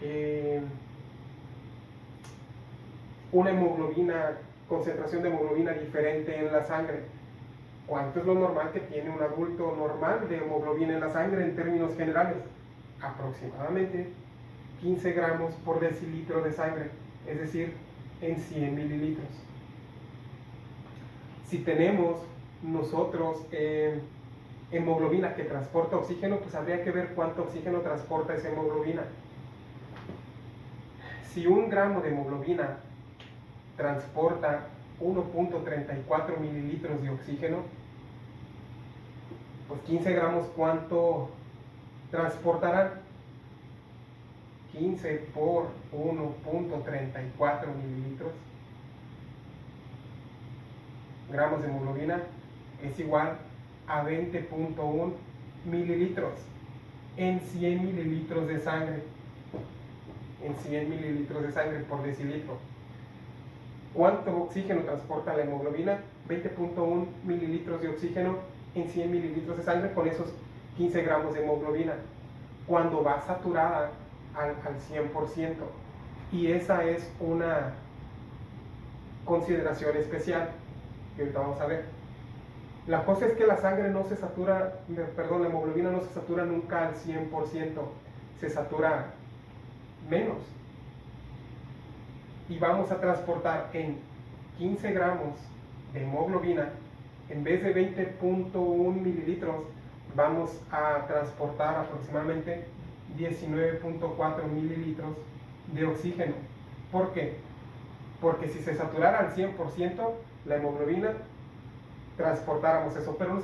eh, una hemoglobina, concentración de hemoglobina diferente en la sangre. ¿Cuánto es lo normal que tiene un adulto normal de hemoglobina en la sangre en términos generales? Aproximadamente 15 gramos por decilitro de sangre, es decir, en 100 mililitros. Si tenemos nosotros hemoglobina que transporta oxígeno, pues habría que ver cuánto oxígeno transporta esa hemoglobina. Si 1 gramo de hemoglobina transporta 1.34 mililitros de oxígeno, pues 15 gramos, ¿cuánto transportará? 15 por 1.34 mililitros gramos de hemoglobina es igual a 20.1 mililitros en 100 mililitros de sangre. En 100 mililitros de sangre por decilitro. ¿Cuánto oxígeno transporta la hemoglobina? 20.1 mililitros de oxígeno en 100 mililitros de sangre con esos 15 gramos de hemoglobina. Cuando va saturada al 100%. Y esa es una consideración especial que ahorita vamos a ver. La cosa es que la sangre no se satura, perdón, la hemoglobina no se satura nunca al 100%, se satura menos. Y vamos a transportar en 15 gramos de hemoglobina, en vez de 20.1 mililitros, vamos a transportar aproximadamente 19.4 mililitros de oxígeno. ¿Por qué? Porque si se saturara al 100% la hemoglobina, transportáramos eso, pero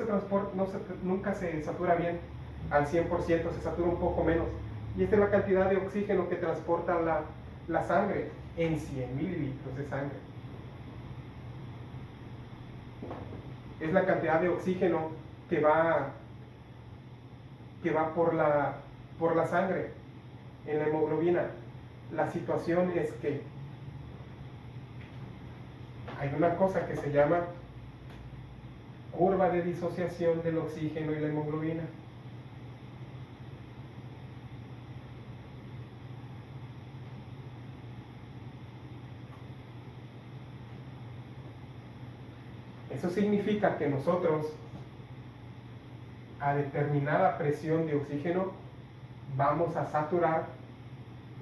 nunca se satura bien al 100%, se satura un poco menos. Y esta es la cantidad de oxígeno que transporta la sangre en 100 mililitros de sangre. Es la cantidad de oxígeno que va por la sangre en la hemoglobina. La situación es que hay una cosa que se llama curva de disociación del oxígeno y la hemoglobina. Eso significa que nosotros, a determinada presión de oxígeno, vamos a saturar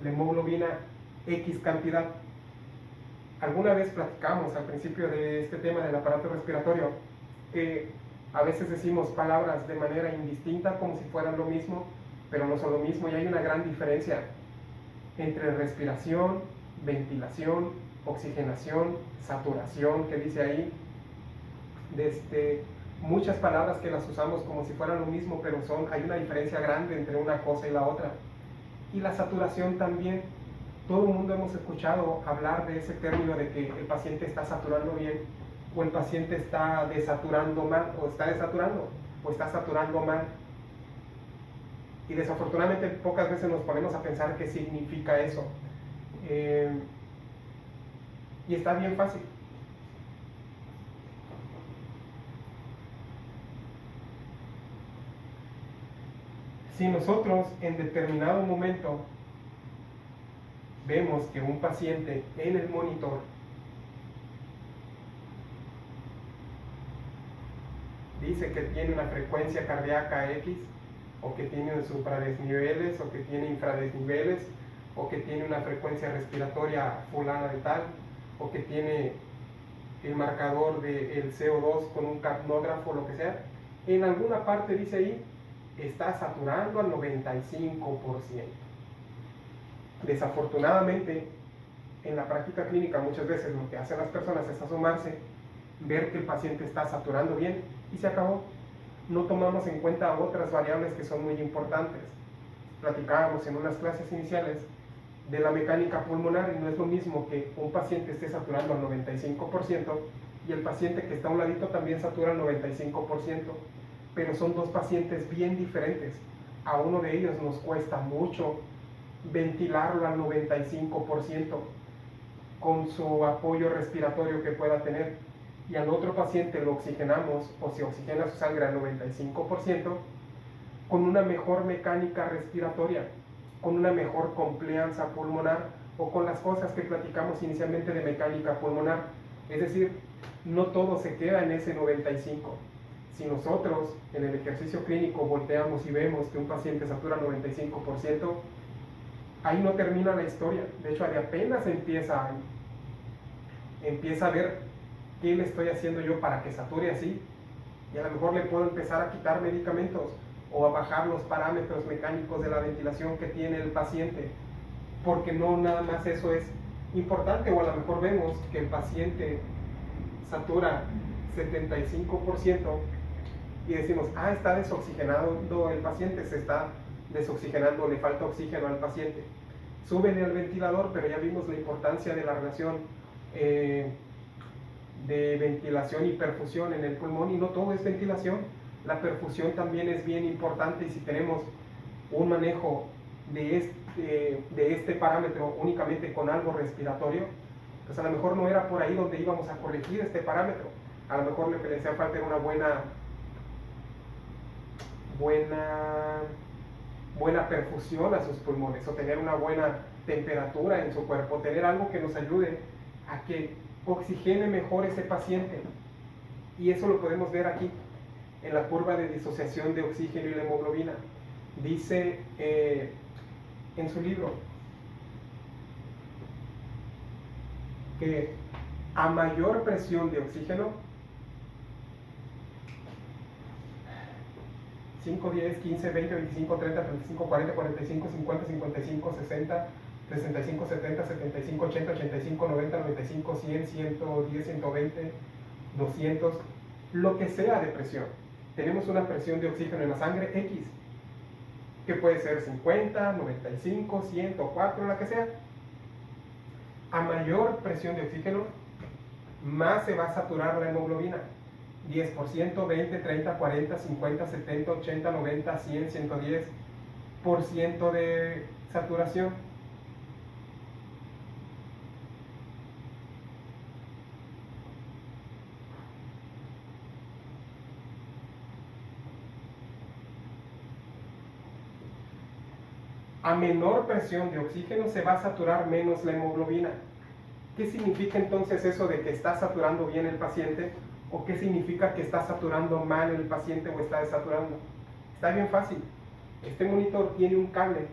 la hemoglobina X cantidad. Alguna vez platicamos al principio de este tema del aparato respiratorio que a veces decimos palabras de manera indistinta como si fueran lo mismo, pero no son lo mismo, y hay una gran diferencia entre respiración, ventilación, oxigenación, saturación, que dice ahí. Muchas palabras que las usamos como si fueran lo mismo, pero hay una diferencia grande entre una cosa y la otra. Y la saturación también. Todo el mundo hemos escuchado hablar de ese término de que el paciente está saturando bien, o el paciente está desaturando mal, o está desaturando, o está saturando mal. Y desafortunadamente pocas veces nos ponemos a pensar qué significa eso. Y está bien fácil. Si nosotros en determinado momento vemos que un paciente en el monitor dice que tiene una frecuencia cardíaca X, o que tiene supradesniveles, o que tiene infradesniveles, o que tiene una frecuencia respiratoria fulana de tal, o que tiene el marcador del CO2 con un capnógrafo, lo que sea, en alguna parte dice ahí, está saturando al 95%. Desafortunadamente, en la práctica clínica muchas veces lo que hacen las personas es asomarse, ver que el paciente está saturando bien y se acabó. No tomamos en cuenta otras variables que son muy importantes. Platicábamos en unas clases iniciales de la mecánica pulmonar, y no es lo mismo que un paciente esté saturando al 95% y el paciente que está a un ladito también satura al 95%, pero son dos pacientes bien diferentes. A uno de ellos nos cuesta mucho ventilarlo al 95% con su apoyo respiratorio que pueda tener, y al otro paciente lo oxigenamos, o se oxigena su sangre al 95%, con una mejor mecánica respiratoria. con una mejor complianza pulmonar o con las cosas que platicamos inicialmente de mecánica pulmonar. Es decir, no todo se queda en ese 95. Si nosotros en el ejercicio clínico volteamos y vemos que un paciente satura 95%, ahí no termina la historia. De hecho, ahí apenas empieza a ver qué le estoy haciendo yo para que sature así, y a lo mejor le puedo empezar a quitar medicamentos o a bajar los parámetros mecánicos de la ventilación que tiene el paciente, porque no nada más eso es importante. O a lo mejor vemos que el paciente satura 75% y decimos, está desoxigenado el paciente, se está desoxigenando, le falta oxígeno al paciente. Súbele al ventilador, pero ya vimos la importancia de la relación de ventilación y perfusión en el pulmón, y no todo es ventilación, la perfusión también es bien importante. Y si tenemos un manejo de este parámetro únicamente con algo respiratorio, pues a lo mejor no era por ahí donde íbamos a corregir este parámetro. A lo mejor lo que le hacía falta era una buena perfusión a sus pulmones, o tener una buena temperatura en su cuerpo, tener algo que nos ayude a que oxigene mejor ese paciente. Y eso lo podemos ver aquí en la curva de disociación de oxígeno y la hemoglobina. Dice en su libro que a mayor presión de oxígeno, 5, 10, 15, 20, 25, 30, 35, 40, 45, 50, 55, 60, 65, 70, 75, 80, 85, 90, 95, 100, 110, 120, 200, lo que sea de presión. Tenemos una presión de oxígeno en la sangre X, que puede ser 50, 95, 104, la que sea. A mayor presión de oxígeno, más se va a saturar la hemoglobina. 10%, 20, 30, 40, 50, 70, 80, 90, 100, 110% de saturación. A menor presión de oxígeno se va a saturar menos la hemoglobina. ¿Qué significa entonces eso de que está saturando bien el paciente? ¿O qué significa que está saturando mal el paciente o está desaturando? Está bien fácil. Este monitor tiene un cable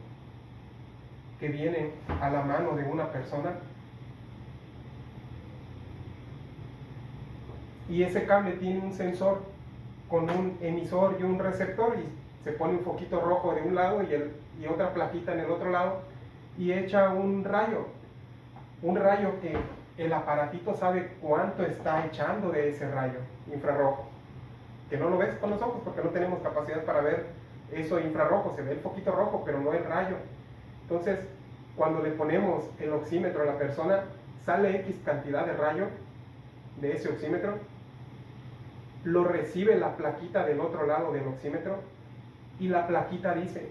que viene a la mano de una persona, y ese cable tiene un sensor con un emisor y un receptor, y se pone un foquito rojo de un lado y otra plaquita en el otro lado, y echa un rayo que el aparatito sabe cuánto está echando de ese rayo infrarrojo, que no lo ves con los ojos porque no tenemos capacidad para ver eso infrarrojo. Se ve el foquito rojo pero no el rayo. Entonces, cuando le ponemos el oxímetro a la persona, sale X cantidad de rayo de ese oxímetro, lo recibe la plaquita del otro lado del oxímetro, y la plaquita dice,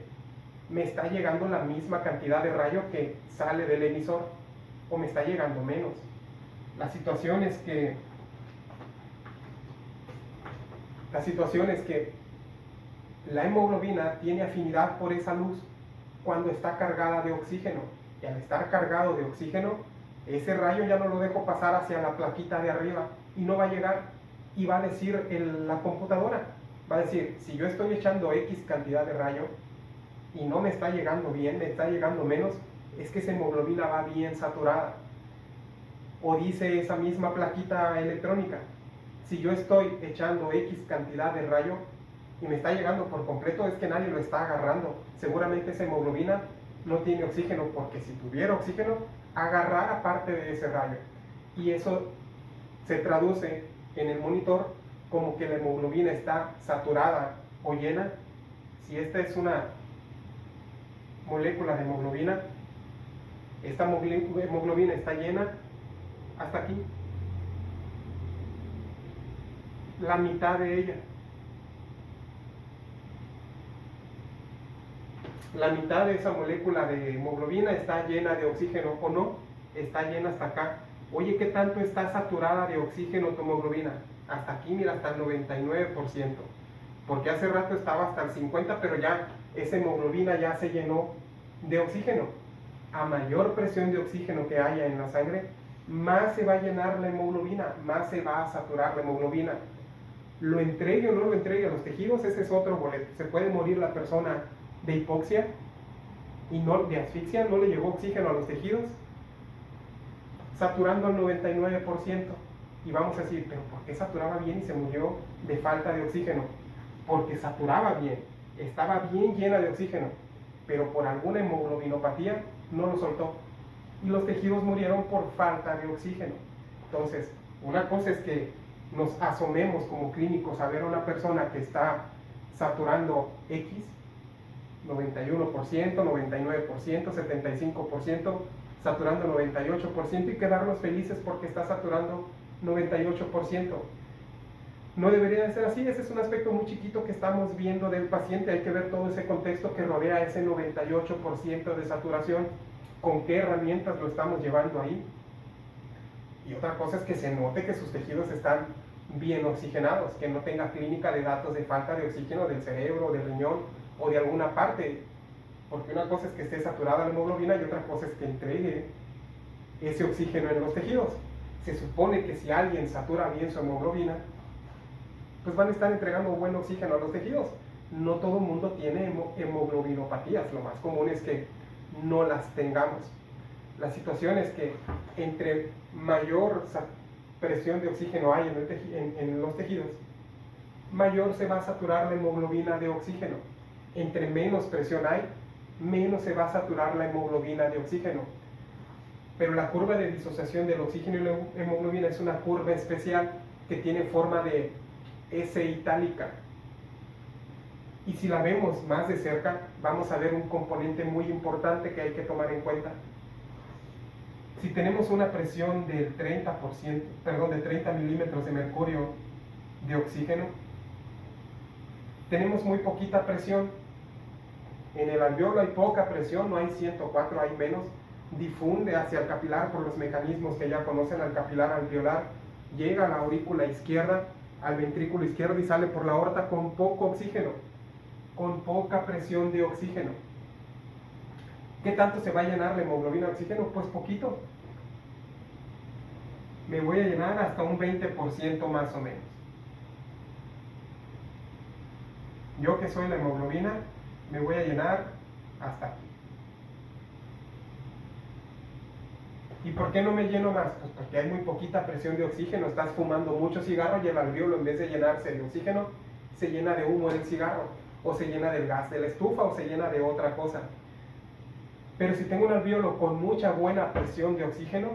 me está llegando la misma cantidad de rayo que sale del emisor, o me está llegando menos. La situación es que la hemoglobina tiene afinidad por esa luz cuando está cargada de oxígeno, y al estar cargado de oxígeno, ese rayo ya no lo dejo pasar hacia la plaquita de arriba y no va a llegar. Y va a decir la computadora, va a decir, si yo estoy echando X cantidad de rayo y no me está llegando bien, me está llegando menos, es que esa hemoglobina va bien saturada. O dice esa misma plaquita electrónica, si yo estoy echando X cantidad de rayo y me está llegando por completo, es que nadie lo está agarrando. Seguramente esa hemoglobina no tiene oxígeno, porque si tuviera oxígeno, agarrara parte de ese rayo. Y eso se traduce en el monitor como que la hemoglobina está saturada o llena. Si esta es una molécula de hemoglobina, esta hemoglobina está llena hasta aquí, la mitad de ella. La mitad de esa molécula de hemoglobina está llena de oxígeno, o no, está llena hasta acá. Oye, ¿qué tanto está saturada de oxígeno tu hemoglobina? Hasta aquí, mira, hasta el 99%. Porque hace rato estaba hasta el 50%, pero ya esa hemoglobina ya se llenó de oxígeno. A mayor presión de oxígeno que haya en la sangre, más se va a llenar la hemoglobina, más se va a saturar la hemoglobina. Lo entregue o no lo entregue a los tejidos, ese es otro boleto. Se puede morir la persona de hipoxia y no de asfixia, no le llegó oxígeno a los tejidos, saturando al 99%. Y vamos a decir, pero ¿por qué saturaba bien y se murió de falta de oxígeno? Porque saturaba bien, estaba bien llena de oxígeno, pero por alguna hemoglobinopatía no lo soltó. Y los tejidos murieron por falta de oxígeno. Entonces, una cosa es que nos asomemos como clínicos a ver a una persona que está saturando X, 91%, 99%, 75%, saturando 98% y quedarnos felices porque está saturando 98%. No debería de ser así, ese es un aspecto muy chiquito que estamos viendo del paciente, hay que ver todo ese contexto que rodea ese 98% de saturación, con qué herramientas lo estamos llevando ahí. Y otra cosa es que se note que sus tejidos están bien oxigenados, que no tenga clínica de datos de falta de oxígeno del cerebro, del riñón o de alguna parte, porque una cosa es que esté saturada la hemoglobina y otra cosa es que entregue ese oxígeno en los tejidos. Se supone que si alguien satura bien su hemoglobina, pues van a estar entregando buen oxígeno a los tejidos. No todo el mundo tiene hemoglobinopatías, lo más común es que no las tengamos. La situación es que entre mayor presión de oxígeno hay en los tejidos, mayor se va a saturar la hemoglobina de oxígeno. Entre menos presión hay, menos se va a saturar la hemoglobina de oxígeno. Pero la curva de disociación del oxígeno y la hemoglobina es una curva especial que tiene forma de S itálica. Y si la vemos más de cerca, vamos a ver un componente muy importante que hay que tomar en cuenta. Si tenemos una presión del 30%, de 30 milímetros de mercurio de oxígeno, tenemos muy poquita presión. En el alveolo hay poca presión, no hay 104, hay menos. Difunde hacia el capilar por los mecanismos que ya conocen, al capilar alveolar, llega a la aurícula izquierda, al ventrículo izquierdo y sale por la aorta con poco oxígeno, con poca presión de oxígeno. ¿Qué tanto se va a llenar la hemoglobina de oxígeno? Pues poquito. Me voy a llenar hasta un 20% más o menos. Yo que soy la hemoglobina, me voy a llenar hasta aquí. ¿Y por qué no me lleno más? Pues porque hay muy poquita presión de oxígeno, estás fumando mucho cigarro y el alveolo en vez de llenarse de oxígeno, se llena de humo del cigarro, o se llena del gas de la estufa, o se llena de otra cosa. Pero si tengo un alveolo con mucha buena presión de oxígeno,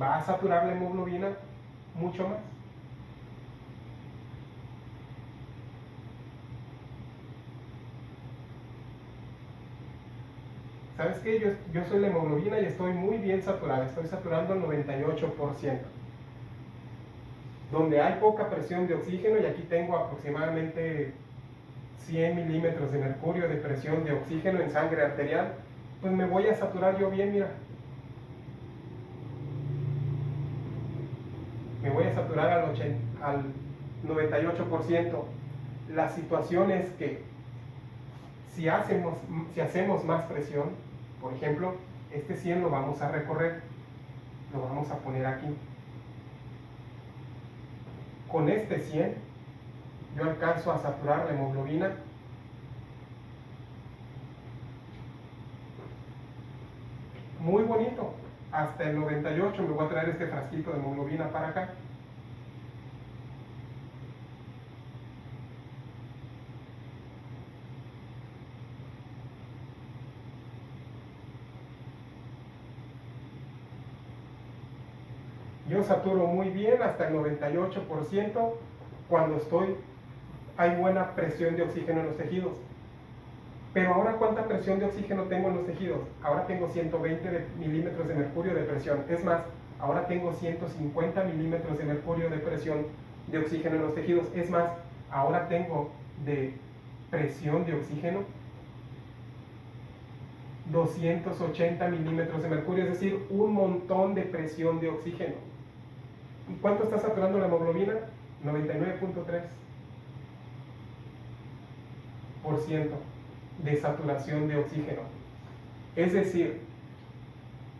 va a saturar la hemoglobina mucho más. ¿Sabes qué? Yo soy la hemoglobina y estoy muy bien saturada, estoy saturando el 98%. Donde hay poca presión de oxígeno, y aquí tengo aproximadamente 100 milímetros de mercurio de presión de oxígeno en sangre arterial, pues me voy a saturar yo bien, mira. Me voy a saturar al 98%. La situación es que si hacemos más presión, por ejemplo, este 100 lo vamos a recorrer, lo vamos a poner aquí. Con este 100 yo alcanzo a saturar la hemoglobina muy bonito, hasta el 98. Me voy a traer este frasquito de hemoglobina para acá. Yo saturo muy bien hasta el 98% cuando hay buena presión de oxígeno en los tejidos. Pero ahora, ¿cuánta presión de oxígeno tengo en los tejidos? Ahora tengo 120 milímetros de mercurio de presión. Es más, ahora tengo 150 milímetros de mercurio de presión de oxígeno en los tejidos. Es más, ahora tengo de presión de oxígeno 280 milímetros de mercurio, es decir, un montón de presión de oxígeno. ¿Y cuánto está saturando la hemoglobina? 99.3. de saturación de oxígeno. Es decir,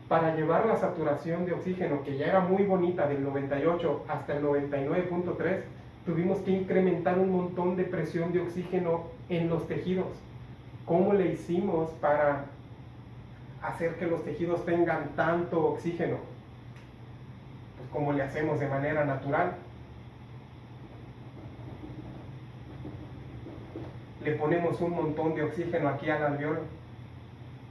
para llevar la saturación de oxígeno, que ya era muy bonita, del 98 hasta el 99.3, tuvimos que incrementar un montón de presión de oxígeno en los tejidos. ¿Cómo le hicimos para hacer que los tejidos tengan tanto oxígeno? Pues como le hacemos de manera natural. Le ponemos un montón de oxígeno aquí al alveolo.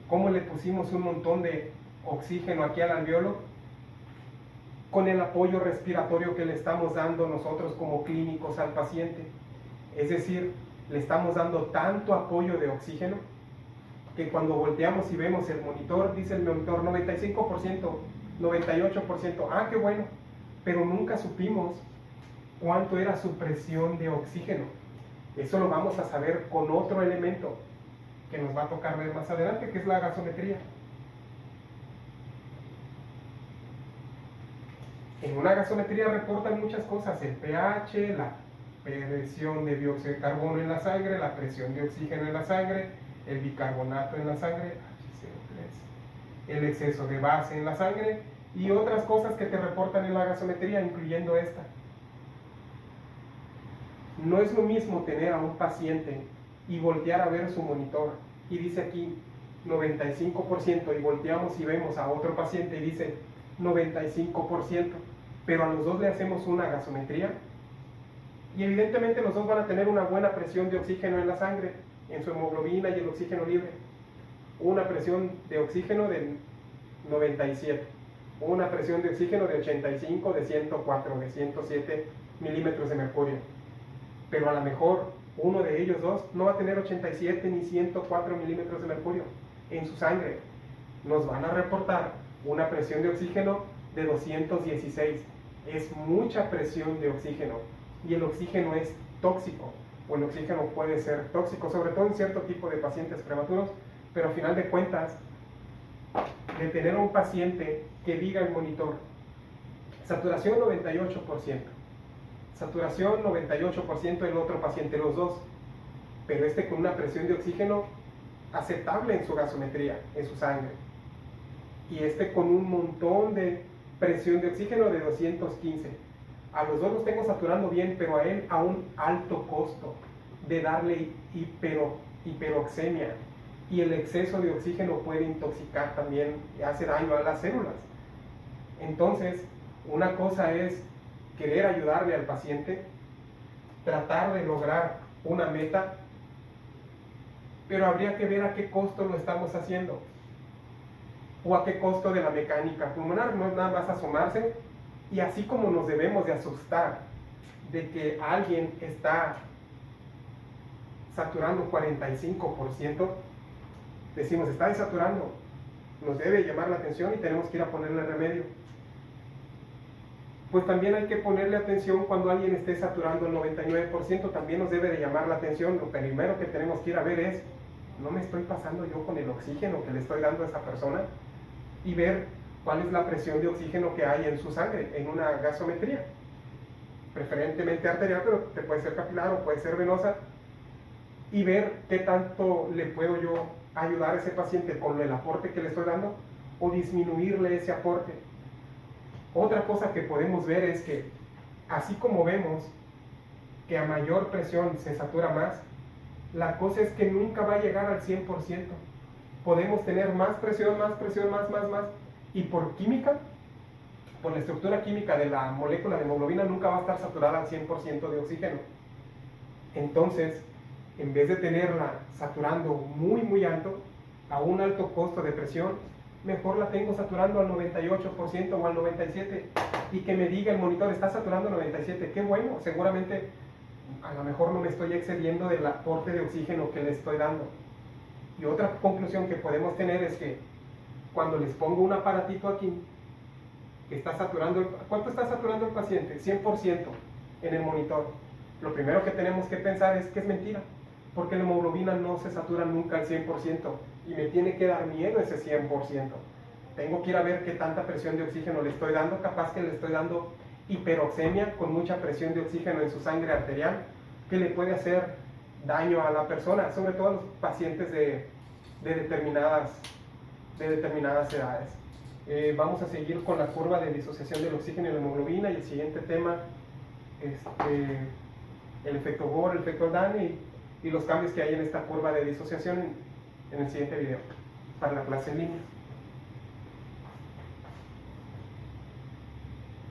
¿Cómo le pusimos un montón de oxígeno aquí al alveolo? Con el apoyo respiratorio que le estamos dando nosotros como clínicos al paciente. Es decir, le estamos dando tanto apoyo de oxígeno que cuando volteamos y vemos el monitor, dice el monitor 95%, 98%, ah, qué bueno, pero nunca supimos cuánto era su presión de oxígeno. Eso lo vamos a saber con otro elemento que nos va a tocar ver más adelante, que es la gasometría. En una gasometría reportan muchas cosas: el pH, la presión de dióxido de carbono en la sangre, la presión de oxígeno en la sangre, el bicarbonato en la sangre, HCO3, el exceso de base en la sangre y otras cosas que te reportan en la gasometría, incluyendo esta. No es lo mismo tener a un paciente y voltear a ver su monitor y dice aquí 95%, y volteamos y vemos a otro paciente y dice 95%, pero a los dos le hacemos una gasometría y evidentemente los dos van a tener una buena presión de oxígeno en la sangre, en su hemoglobina y el oxígeno libre. Una presión de oxígeno de 97, una presión de oxígeno de 85, de 104, de 107 milímetros de mercurio. Pero a lo mejor uno de ellos dos no va a tener 87 ni 104 milímetros de mercurio en su sangre. Nos van a reportar una presión de oxígeno de 216. Es mucha presión de oxígeno y el oxígeno es tóxico, o el oxígeno puede ser tóxico, sobre todo en cierto tipo de pacientes prematuros, pero a final de cuentas, de tener a un paciente que diga el monitor, saturación 98%, saturación 98%, el otro paciente los dos, pero este con una presión de oxígeno aceptable en su gasometría, en su sangre, y este con un montón de presión de oxígeno de 215. A los dos los tengo saturando bien, pero a él a un alto costo de darle hiperoxemia, y el exceso de oxígeno puede intoxicar también y hace daño a las células. Entonces, una cosa es querer ayudarle al paciente, tratar de lograr una meta, pero habría que ver a qué costo lo estamos haciendo, o a qué costo de la mecánica pulmonar. No es nada más asomarse, y así como nos debemos de asustar de que alguien está saturando 45%, decimos, está desaturando, nos debe llamar la atención y tenemos que ir a ponerle remedio. Pues también hay que ponerle atención cuando alguien esté saturando el 99%, también nos debe de llamar la atención. Lo primero que tenemos que ir a ver es, ¿no me estoy pasando yo con el oxígeno que le estoy dando a esa persona? Y ver cuál es la presión de oxígeno que hay en su sangre, en una gasometría, preferentemente arterial, pero te puede ser capilar o puede ser venosa, y ver qué tanto le puedo yo ayudar a ese paciente con el aporte que le estoy dando, o disminuirle ese aporte. Otra cosa que podemos ver es que, así como vemos que a mayor presión se satura más, la cosa es que nunca va a llegar al 100%. Podemos tener más presión, más, y por química, por la estructura química de la molécula de hemoglobina, nunca va a estar saturada al 100% de oxígeno. Entonces, en vez de tenerla saturando muy alto, a un alto costo de presión, mejor la tengo saturando al 98% o al 97%, y que me diga el monitor, está saturando 97%, qué bueno, seguramente a lo mejor no me estoy excediendo del aporte de oxígeno que le estoy dando. Y otra conclusión que podemos tener es que cuando les pongo un aparatito aquí que está saturando, ¿cuánto está saturando el paciente? 100% en el monitor. Lo primero que tenemos que pensar es que es mentira, porque la hemoglobina no se satura nunca al 100%, y me tiene que dar miedo ese 100%. Tengo que ir a ver qué tanta presión de oxígeno le estoy dando. Capaz que le estoy dando hiperoxemia con mucha presión de oxígeno en su sangre arterial, que le puede hacer daño a la persona, sobre todo a los pacientes de determinadas edades. Vamos a seguir con la curva de disociación del oxígeno y la hemoglobina, y el siguiente tema, el efecto Gore, el efecto Aldane y los cambios que hay en esta curva de disociación en el siguiente video para la clase en línea.